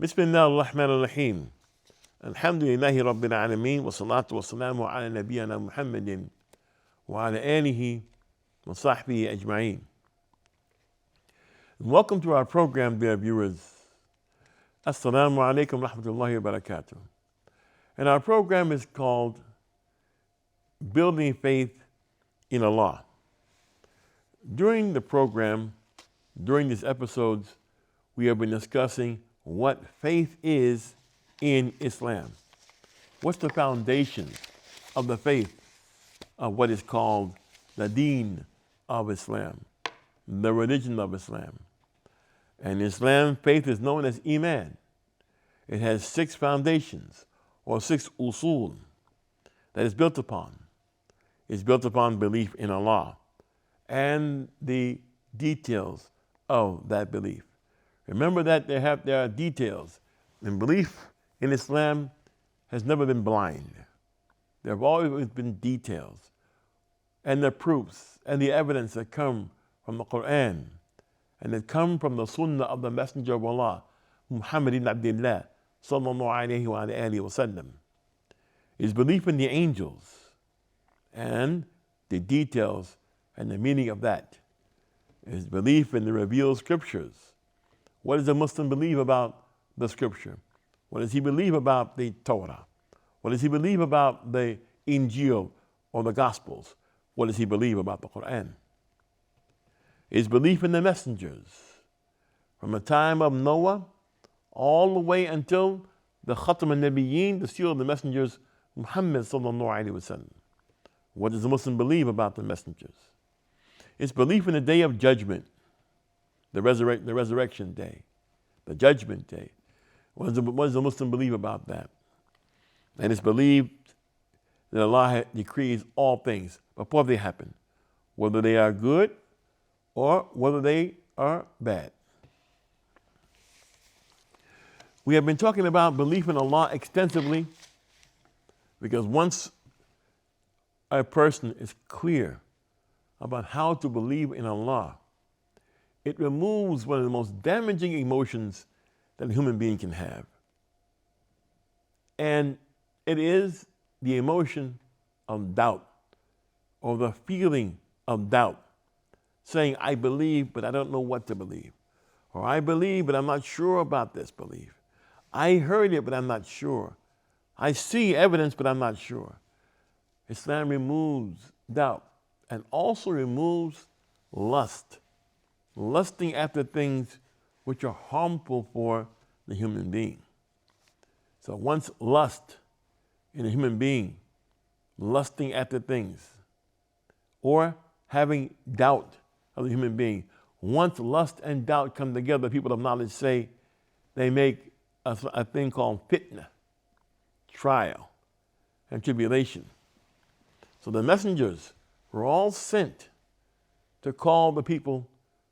Bismillah ar-Rahman ar-Rahim. Alhamdulillahi Rabbil Alameen. Wa salatu wa salamu ala nabiyyina Muhammadin wa ala alihi wa sahbihi ajma'een. Welcome to our program, dear viewers. Assalamu alaikum rahmatullahi wa barakatuh. And our program is called Building Faith in Allah. During the program, during these episodes, we have been discussing what faith is in Islam. What's the foundation of the faith of what is called the deen of Islam, the religion of Islam. And Islam faith is known as Iman. It has 6 foundations or 6 usul that is built upon. It's built upon belief in Allah and the details of that belief. Remember that there are details. And belief in Islam has never been blind. There have always been details. And the proofs and the evidence that come from the Quran and that come from the Sunnah of the Messenger of Allah, Muhammad ibn Abdullah, sallallahu alayhi wa alihi wa sallam, is belief in the angels and the details and the meaning of that. Is belief in the revealed scriptures. What does a Muslim believe about the scripture? What does he believe about the Torah? What does he believe about the Injil or the Gospels? What does he believe about the Quran? His belief in the messengers from the time of Noah all the way until the Khatam al-Nabiyyin, the seal of the messengers, Muhammad sallallahu alayhi wa sallam. What does a Muslim believe about the messengers? His belief in the day of judgment, the resurrection day, the judgment day. What does a Muslim believe about that? And it's believed that Allah decrees all things before they happen, whether they are good or whether they are bad. We have been talking about belief in Allah extensively because once a person is clear about how to believe in Allah, it removes one of the most damaging emotions that a human being can have. And it is the emotion of doubt, or the feeling of doubt, saying, I believe, but I don't know what to believe. Or I believe, but I'm not sure about this belief. I heard it, but I'm not sure. I see evidence, but I'm not sure. Islam removes doubt and also removes lust. Lusting after things which are harmful for the human being. So once lust in a human being, lusting after things, or having doubt of the human being, once lust and doubt come together, people of knowledge say they make a thing called fitna, trial and tribulation. So the messengers were all sent to call the people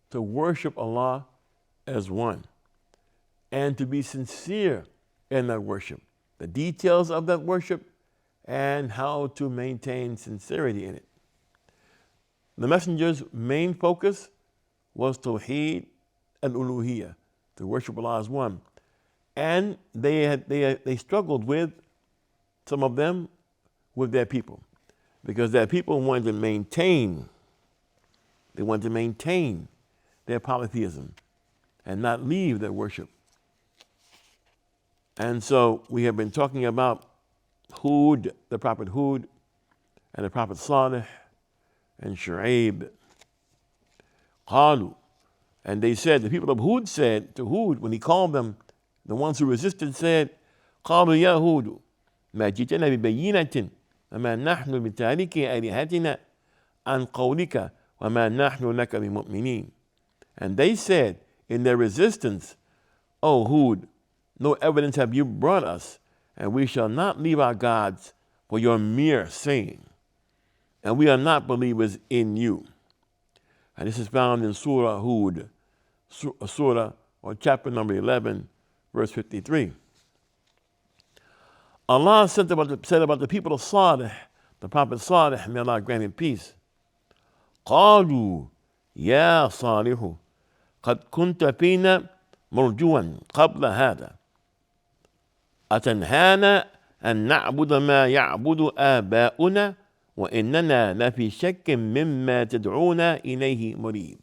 to worship Allah as one and to be sincere in that worship, the details of that worship and how to maintain sincerity in it. The messengers' main focus was Tawheed and Uluhiyah, to worship Allah as one. And they struggled with, some of them, with their people, because their people wanted to maintain their polytheism and not leave their worship. And so we have been talking about Hud, the Prophet Hud, and the Prophet Salih, and Shu'aib. Qalu, and they said, the people of Hud said to Hud, when he called them, the ones who resisted said, Qalu ya Hud, ma jitana bi bayyinatin, wa ma nahnu bi tariki alihatina an qawlika, wa ma nahnu laka bi mu'minin. And they said in their resistance, O Hud, no evidence have you brought us, and we shall not leave our gods for your mere saying, and we are not believers in you. And this is found in Surah Hud, Surah or chapter number 11, verse 53. Allah said about the people of Salih, the Prophet Salih, may Allah grant him peace. قالوا يا صالح قد كنت فينا مرجوا قبل هذا أتنهانا أن نعبد ما يعبد آباؤنا وإننا لفي شك مما تدعونا إليه مريب.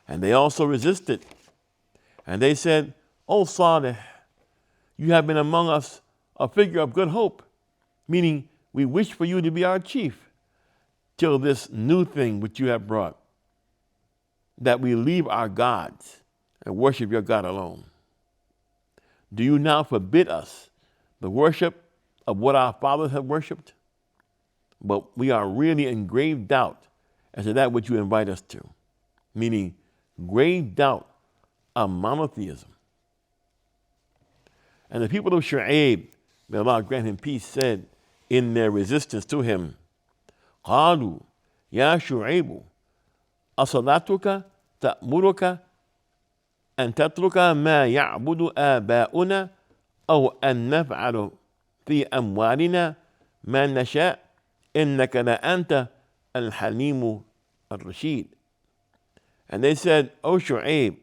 And they also resisted. And they said, O Salih, you have been among us a figure of good hope, meaning we wish for you to be our chief till this new thing which you have brought, that we leave our gods and worship your God alone. Do you now forbid us the worship of what our fathers have worshipped? But we are really in grave doubt as to that which you invite us to, meaning grave doubt of monotheism. And the people of Shu'aib, may Allah grant him peace, said in their resistance to him, قالوا يا شعيب أصلاتك تأمرك أن تترك ما يعبد آباؤنا أو أن نفعل في أموالنا ما نشاء إنك لأنت الحليم الرشيد. And they said, O Shu'aib,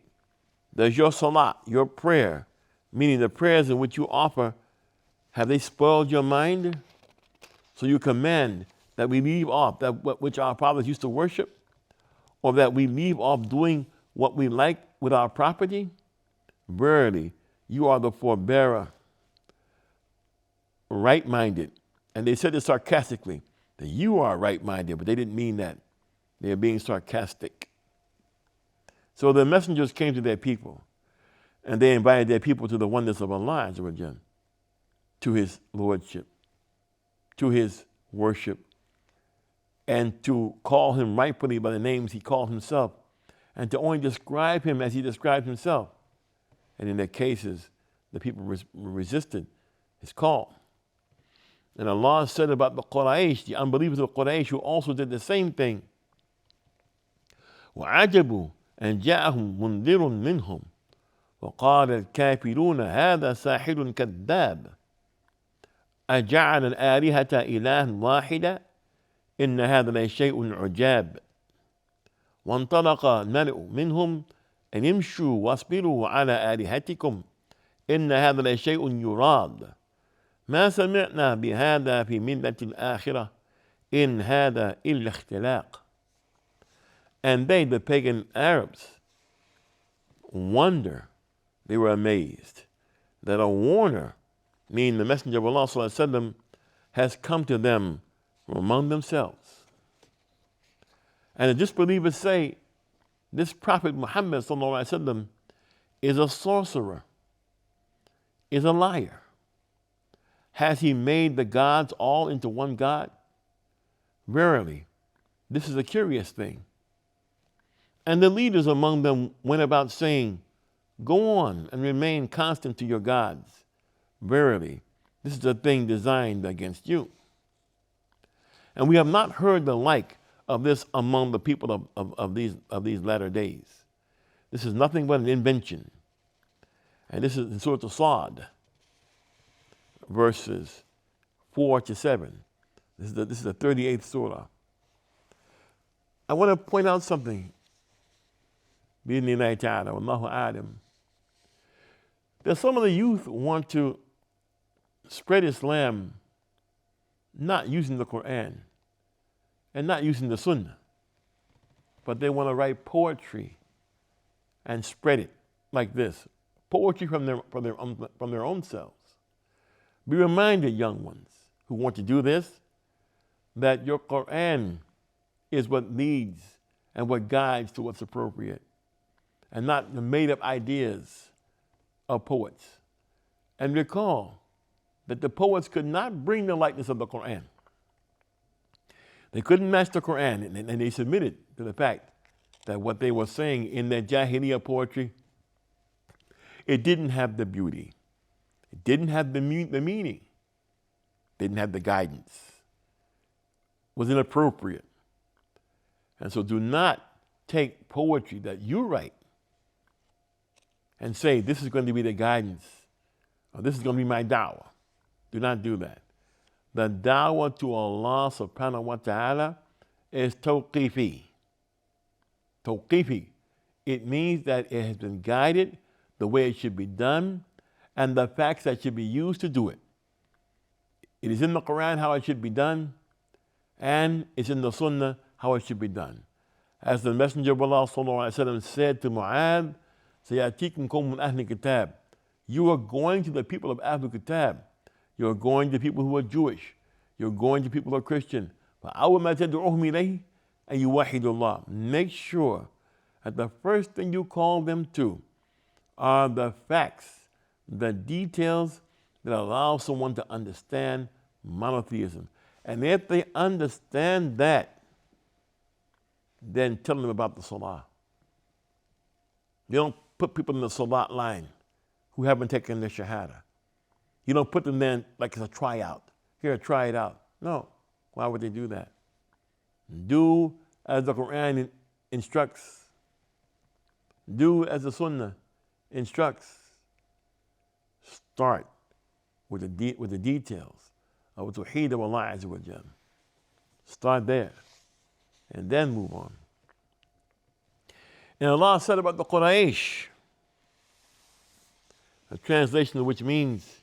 does your salat, your prayer, meaning the prayers in which you offer, have they spoiled your mind? So you command that we leave off that which our fathers used to worship, or that we leave off doing what we like with our property? Verily, you are the forbearer, right-minded. And they said it sarcastically, that you are right-minded, but they didn't mean that. They are being sarcastic. So the messengers came to their people, and they invited their people to the oneness of Allah, to his lordship, to his worship, and to call him rightfully by the names he called himself, and to only describe him as he described himself. And in their cases, the people resisted his call. And Allah said about the Quraysh, the unbelievers of Quraysh, who also did the same thing, وَعَجَبُوا أَنْ جَاءَهُمْ مُنْذِرٌ مِّنْهُمْ وَقَالَ الْكَافِرُونَ هَذَا سَاحِرٌ كَذَّابٌ أَجَعَلَ الْآلِهَةَ إِلَهًا وَاحِدًا إِنَّ هَذَا لَشَيْءٌ عُجَابٌ وانطلق الملأ منهم أن امشوا واصبروا على آلهتكم إن هذا لشيء يراد ما سمعنا بهذا في ملة الآخرة إن هذا إلا اختلاق. And they, the pagan Arabs, they were amazed that a warner, meaning the Messenger of Allah ﷺ, has come to them from among themselves. And the disbelievers say, this Prophet Muhammad ﷺ is a sorcerer, is a liar. Has he made the gods all into one God? Verily, this is a curious thing. And the leaders among them went about saying, go on and remain constant to your gods. Verily, this is a thing designed against you. And we have not heard the like of this among the people of these latter days. This is nothing but an invention. And this is in Surah As-Sad, verses 4 to 7. This is the 38th surah. I want to point out something. Bi-idhnillahi ta'ala, wallahu a'lam. That some of the youth want to spread Islam not using the Quran and not using the Sunnah, but they want to write poetry and spread it like this. Poetry from their own selves. Be reminded, young ones who want to do this, that your Quran is what leads and what guides to what's appropriate, and not the made-up ideas of poets. And recall that the poets could not bring the likeness of the Quran. They couldn't match the Quran, and they submitted to the fact that what they were saying in their Jahiliyyah poetry, it didn't have the beauty. It didn't have the meaning. Didn't have the guidance. Was inappropriate. And so do not take poetry that you write and say, this is going to be the guidance, or this is going to be my da'wah. Do not do that. The da'wah to Allah subhanahu wa ta'ala is tawqifi. Tawqifi. It means that it has been guided the way it should be done, and the facts that should be used to do it. It is in the Quran how it should be done, and it's in the Sunnah how it should be done. As the Messenger of Allah ﷺ said to Mu'adh, سَيَأْتِيكُمْ قَوْمٌ أَهْلِ الْكِتَابِ, you are going to the people of Ahlul Kitab. You are going to people who are Jewish. You're going to people who are Christian. فَأَوَّلْ مَا تَدْعُوهُمْ إِلَيْهِ أَن يُوَحِّدُوا اللَّهَ. Make sure that the first thing you call them to are the facts, the details that allow someone to understand monotheism. And if they understand that, then tell them about the Salah. You don't put people in the Salat line who haven't taken their Shahada. You don't put them there like it's a tryout. Here, try it out. No. Why would they do that? Do as the Quran instructs. Do as the Sunnah instructs. Start with the details of Tawheed of Allah Azza wa Jal. Start there and then move on. And Allah said about the Quraysh, a translation of which means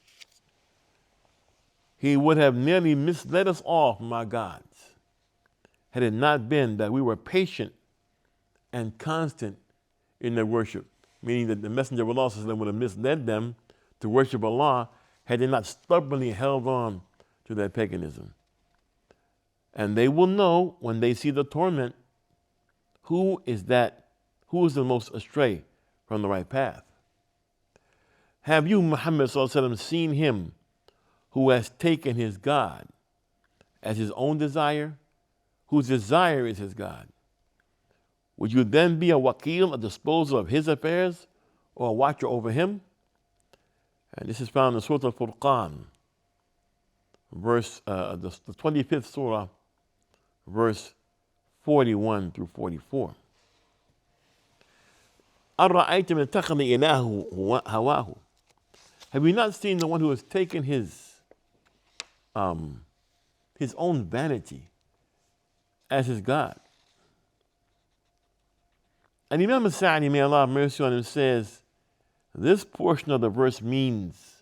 He would have nearly misled us all from our gods had it not been that we were patient and constant in their worship, meaning that the Messenger of Allah would have misled them to worship Allah had they not stubbornly held on to their paganism. And they will know when they see the torment who is the most astray from the right path. Have you, Muhammad ﷺ, seen him who has taken his God as his own desire, whose desire is his God? Would you then be a wakil, a disposer of his affairs, or a watcher over him? And this is found in Surah Al-Furqan, the 25th surah, verse 41 through 44. أَرَأَيْتَ مَنِ اتَّخَذَ إِلَهَهُ هَوَاهُ. Have you not seen the one who has taken his own vanity as his God? And Imam Sa'di, may Allah have mercy on him, says, this portion of the verse means,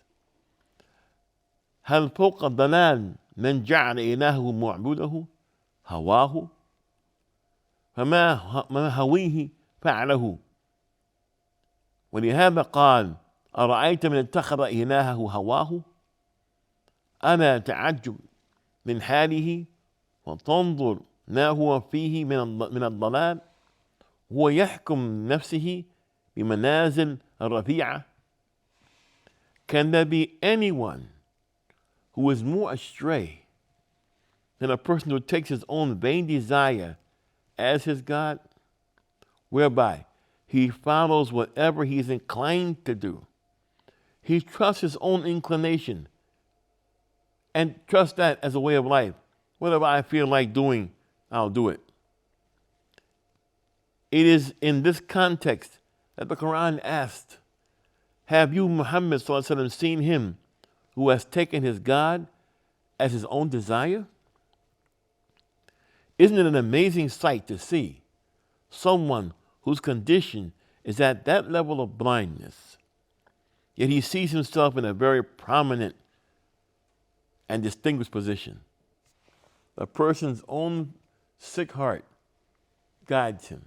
هل فوق الضلال من جعل إلهه معبوده هواه فما هويه فعله. ولهذا قال أرأيت من اتخذ إلهه هواه ألا تعجب من حاله وتنظر ما هو فيه من الضلال هو يحكم نفسه بمنازل الرفيعة. Can there be anyone who is more astray than a person who takes his own vain desire as his God, whereby he follows whatever he is inclined to do? He trusts his own inclination and trusts that as a way of life. Whatever I feel like doing, I'll do it. It is in this context that the Quran asked, have you, Muhammad ﷺ, seen him who has taken his God as his own desire? Isn't it an amazing sight to see someone whose condition is at that level of blindness, yet he sees himself in a very prominent and distinguished position? The person's own sick heart guides him,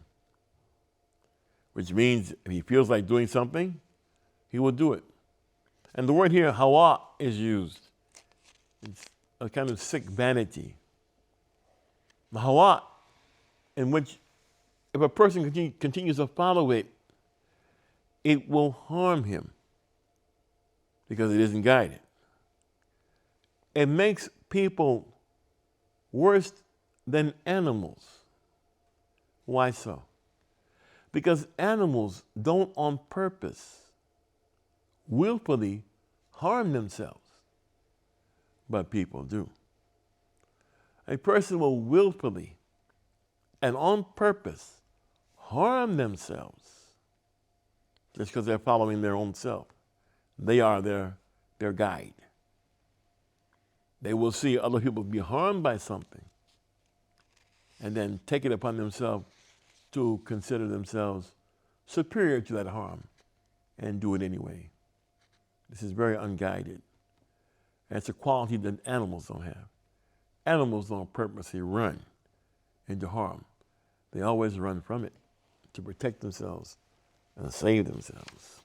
which means if he feels like doing something, he will do it. And the word here, hawa, is used. It's a kind of sick vanity. The hawa, in which if a person continues to follow it, it will harm him because it isn't guided. It makes people worse than animals. Why so? Because animals don't on purpose willfully harm themselves, but people do. A person will willfully and on purpose harm themselves just because they're following their own self. They are their guide. They will see other people be harmed by something and then take it upon themselves to consider themselves superior to that harm and do it anyway. This is very unguided. And it's a quality that animals don't have. Animals don't purposely run into harm. They always run from it to protect themselves and save themselves.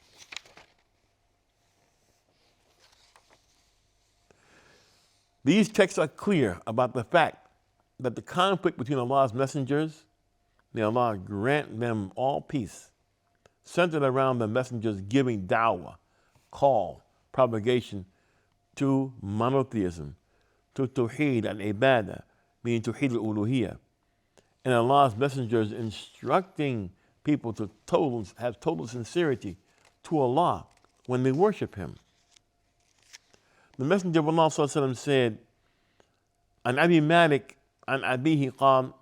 These texts are clear about the fact that the conflict between Allah's messengers, may Allah grant them all peace, centered around the messengers giving da'wah, call, propagation to monotheism, to tawheed and ibadah, meaning tawheed al-uluhiyah, and Allah's messengers instructing people to have total sincerity to Allah when they worship Him. The Messenger of Allah ﷺ said, عن أبي مالك عن أبيه قال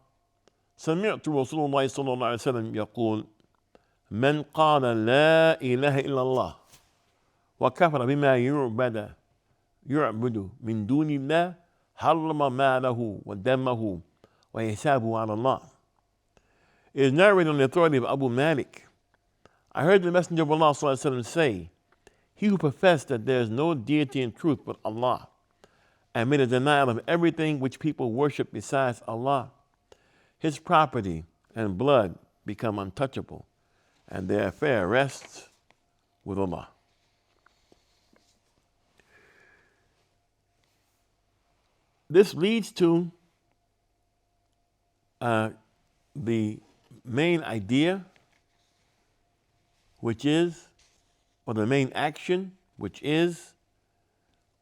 سمعت رسول الله صلى الله عليه وسلم يقول من قال لا إله إلا الله وكفر بما يعبد من دون الله حرم ماله ودمه وحسابه على الله. It is narrated on the authority of Abu Malik. I heard the Messenger of Allah ﷺ say, he who professed that there is no deity in truth but Allah, and made a denial of everything which people worship besides Allah, his property and blood become untouchable, and their affair rests with Allah. This leads to the main idea, which is, or the main action, which is,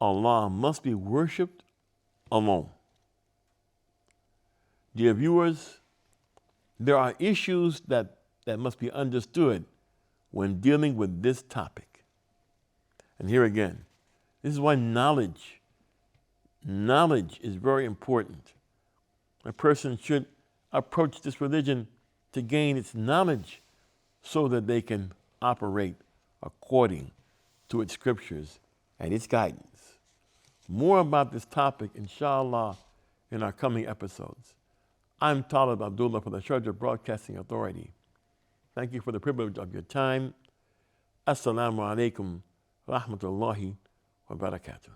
Allah must be worshipped alone. Dear viewers, there are issues that must be understood when dealing with this topic. And here again, this is why knowledge is very important. A person should approach this religion to gain its knowledge so that they can operate according to its scriptures and its guidance. More about this topic, inshallah, in our coming episodes. I'm Talib Abdullah for the Sharjah Broadcasting Authority. Thank you for the privilege of your time. Assalamu alaikum wa rahmatullahi wa barakatuh.